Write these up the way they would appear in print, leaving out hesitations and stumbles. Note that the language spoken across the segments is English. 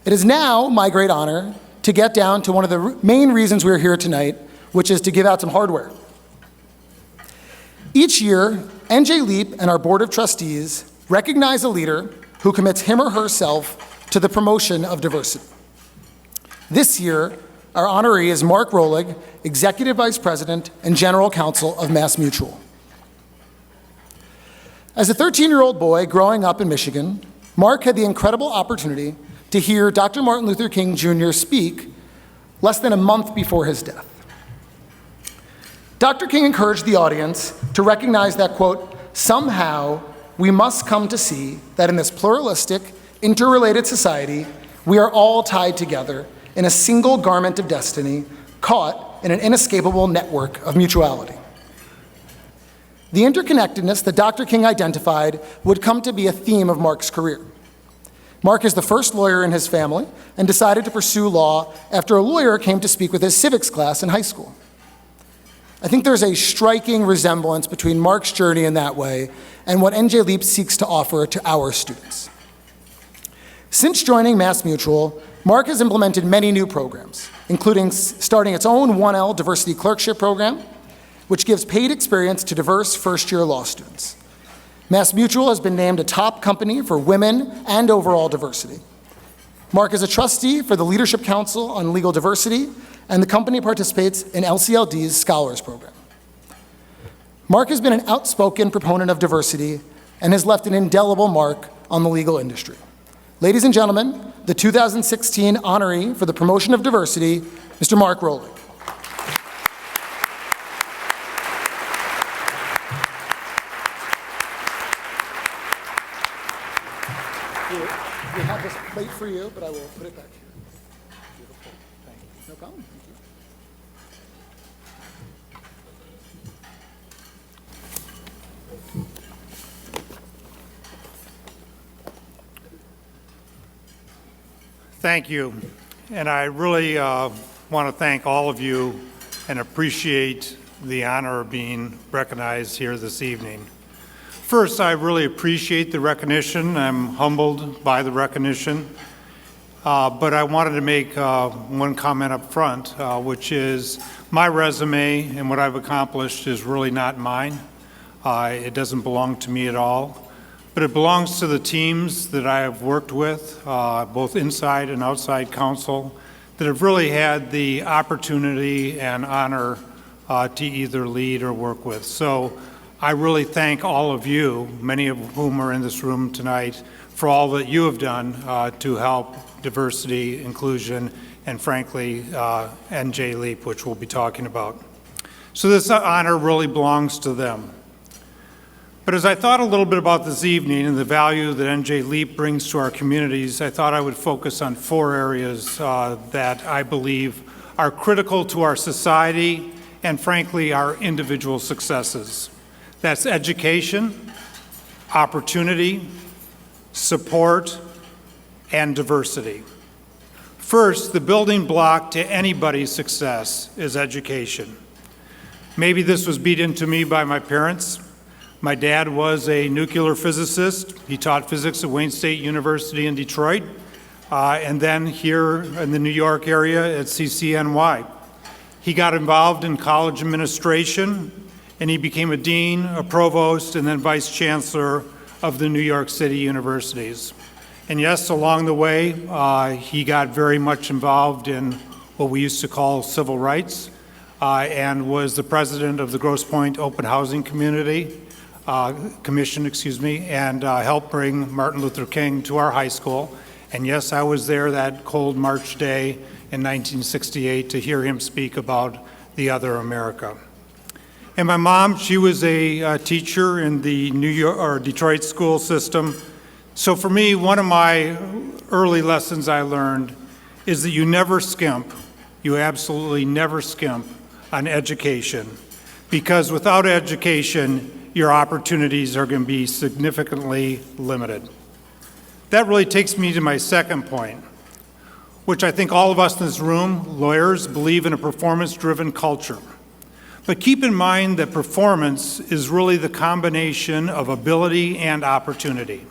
It is now my great honor to get down to one of the main reasons we're here tonight, which is to give out some hardware. Each year, NJ-LEEP and our Board of Trustees recognize a leader who commits him or herself to the promotion of diversity. This year, our honoree is Mark Roellig, Executive Vice President and General Counsel of MassMutual. As a 13-year-old boy growing up in Michigan, Mark had the incredible opportunity to hear Dr. Martin Luther King Jr. speak less than a month before his death. Dr. King encouraged the audience to recognize that, quote, somehow we must come to see that in this pluralistic, interrelated society, we are all tied together in a single garment of destiny, caught in an inescapable network of mutuality. The interconnectedness that Dr. King identified would come to be a theme of Mark's career. Mark is the first lawyer in his family and decided to pursue law after a lawyer came to speak with his civics class in high school. I think there's a striking resemblance between Mark's journey in that way and what NJ-LEEP seeks to offer to our students. Since joining MassMutual, Mark has implemented many new programs, including starting its own 1L diversity clerkship program, which gives paid experience to diverse first-year law students. MassMutual has been named a top company for women and overall diversity. Mark is a trustee for the Leadership Council on Legal Diversity, and the company participates in LCLD's Scholars Program. Mark has been an outspoken proponent of diversity and has left an indelible mark on the legal industry. Ladies and gentlemen, the 2016 honoree for the promotion of diversity, Mr. Mark Roellig. We have this plate for you, but I will put it back here. Beautiful. Thank you. No problem. Thank you. And I really want to thank all of you and appreciate the honor of being recognized here this evening. First, I really appreciate the recognition. I'm humbled by the recognition. But I wanted to make one comment up front, which is my resume and what I've accomplished is really not mine. It doesn't belong to me at all. But it belongs to the teams that I have worked with, both inside and outside counsel, that have really had the opportunity and honor to either lead or work with. So I really thank all of you, many of whom are in this room tonight, for all that you have done to help diversity, inclusion, and frankly, NJ-LEEP, which we'll be talking about. So this honor really belongs to them. But as I thought a little bit about this evening and the value that NJ-LEEP brings to our communities, I thought I would focus on 4 areas that I believe are critical to our society and frankly our individual successes. That's education, opportunity, support, and diversity. First, the building block to anybody's success is education. Maybe this was beat into me by my parents. My dad was a nuclear physicist. He taught physics at Wayne State University in Detroit, and then here in the New York area at CCNY. He got involved in college administration, and he became a dean, a provost, and then vice chancellor of the New York City universities. And yes, along the way, he got very much involved in what we used to call civil rights, and was the president of the Grosse Pointe Open Housing Commission, and helped bring Martin Luther King to our high school. And yes, I was there that cold March day in 1968 to hear him speak about the other America. And my mom, she was a teacher in the Detroit school system. So for me, one of my early lessons I learned is that you never skimp, you absolutely never skimp on education, because without education, your opportunities are going to be significantly limited. That really takes me to my second point, which I think all of us in this room, lawyers, believe in a performance-driven culture. But keep in mind that performance is really the combination of ability and opportunity.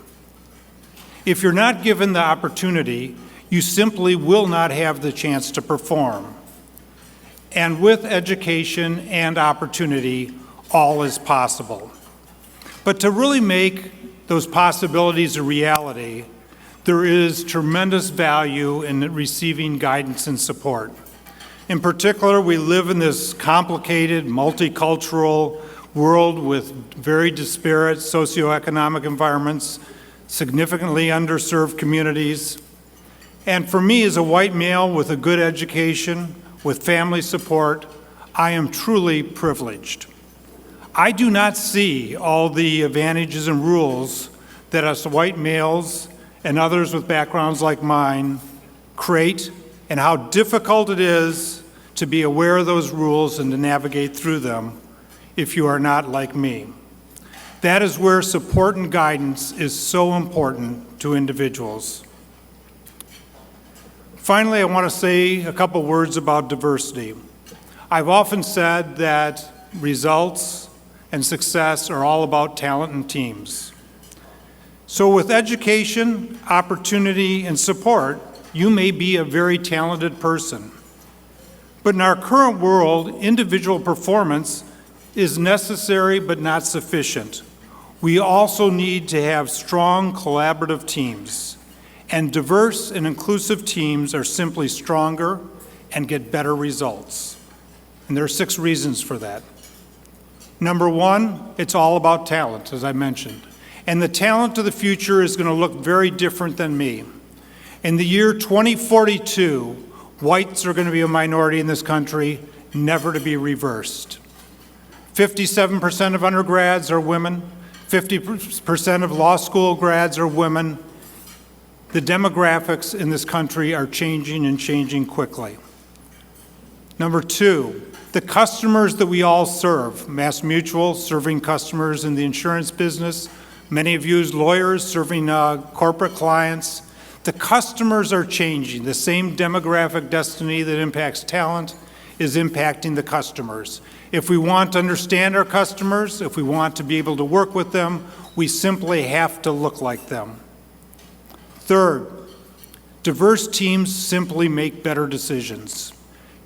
If you're not given the opportunity, you simply will not have the chance to perform. And with education and opportunity, all is possible. But to really make those possibilities a reality, there is tremendous value in receiving guidance and support. In particular, we live in this complicated, multicultural world with very disparate socioeconomic environments, significantly underserved communities. And for me, as a white male with a good education, with family support, I am truly privileged. I do not see all the advantages and rules that us white males and others with backgrounds like mine create, and how difficult it is to be aware of those rules and to navigate through them if you are not like me. That is where support and guidance is so important to individuals. Finally, I want to say a couple words about diversity. I've often said that results and success are all about talent and teams. So with education, opportunity, and support, you may be a very talented person. But in our current world, individual performance is necessary but not sufficient. We also need to have strong collaborative teams. And diverse and inclusive teams are simply stronger and get better results. And there are 6 reasons for that. Number 1, it's all about talent, as I mentioned. And the talent of the future is going to look very different than me. In the year 2042, whites are going to be a minority in this country, never to be reversed. 57% of undergrads are women, 50% of law school grads are women. The demographics in this country are changing and changing quickly. Number 2, the customers that we all serve, MassMutual serving customers in the insurance business, many of you as lawyers serving corporate clients, the customers are changing. The same demographic destiny that impacts talent is impacting the customers. If we want to understand our customers, if we want to be able to work with them, we simply have to look like them. Third, diverse teams simply make better decisions.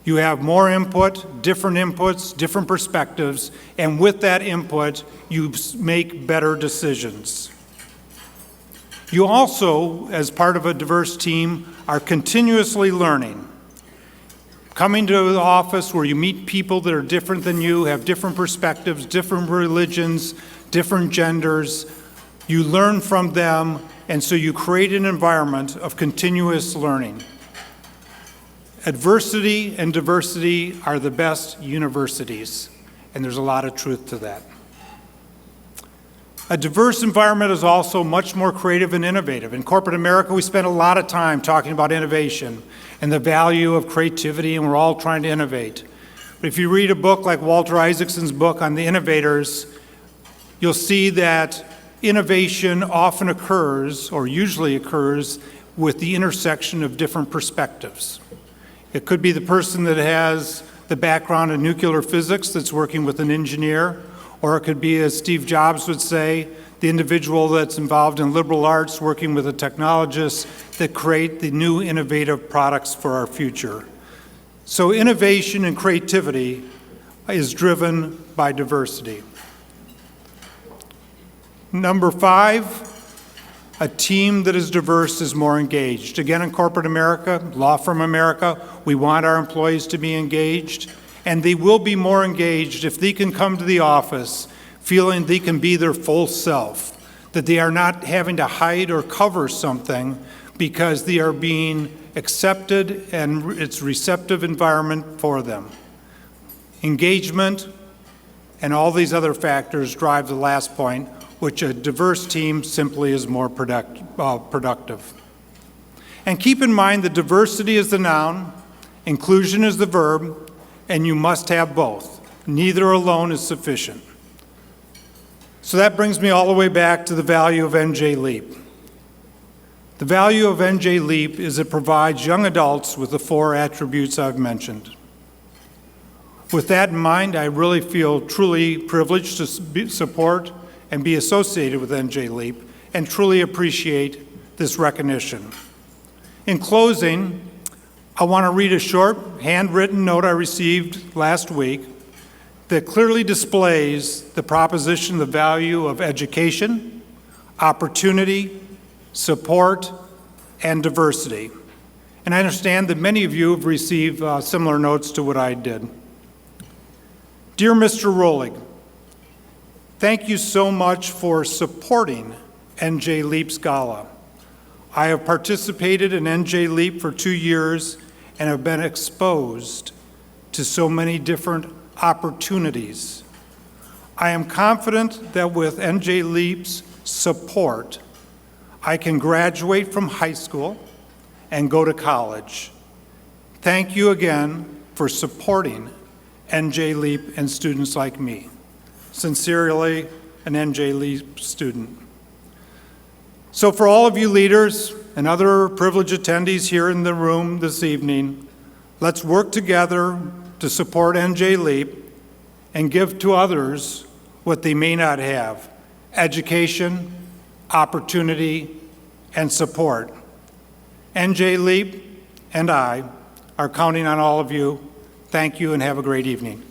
You have more input, different inputs, different perspectives, and with that input, you make better decisions. You also, as part of a diverse team, are continuously learning. Coming to the office where you meet people that are different than you, have different perspectives, different religions, different genders, you learn from them, and so you create an environment of continuous learning. Adversity and diversity are the best universities, and there's a lot of truth to that. A diverse environment is also much more creative and innovative. In corporate America, we spend a lot of time talking about innovation and the value of creativity, and we're all trying to innovate. But if you read a book like Walter Isaacson's book on the innovators, you'll see that innovation often occurs, or usually occurs, with the intersection of different perspectives. It could be the person that has the background in nuclear physics that's working with an engineer, or it could be, as Steve Jobs would say, the individual that's involved in liberal arts working with a technologist that create the new innovative products for our future. So innovation and creativity is driven by diversity. Number 5, a team that is diverse is more engaged. Again, in corporate America, law firm America, we want our employees to be engaged, and they will be more engaged if they can come to the office feeling they can be their full self, that they are not having to hide or cover something because they are being accepted and it's a receptive environment for them. Engagement and all these other factors drive the last point, which a diverse team simply is more productive. And keep in mind that diversity is the noun, inclusion is the verb, and you must have both. Neither alone is sufficient. So that brings me all the way back to the value of NJ LEEP. The value of NJ LEEP is it provides young adults with the 4 attributes I've mentioned. With that in mind, I really feel truly privileged to support and be associated with NJ LEEP and truly appreciate this recognition. In closing, I want to read a short handwritten note I received last week that clearly displays the proposition, the value of education, opportunity, support, and diversity. And I understand that many of you have received similar notes to what I did. Dear Mr. Roellig, thank you so much for supporting NJ LEEP's Gala. I have participated in NJ LEEP for 2 years and have been exposed to so many different opportunities. I am confident that with NJ LEEP's support, I can graduate from high school and go to college. Thank you again for supporting NJ LEEP and students like me. Sincerely, an NJ LEEP student. So for all of you leaders and other privileged attendees here in the room this evening, let's work together to support NJ LEEP and give to others what they may not have: education, opportunity, and support. NJ LEEP and I are counting on all of you. Thank you and have a great evening.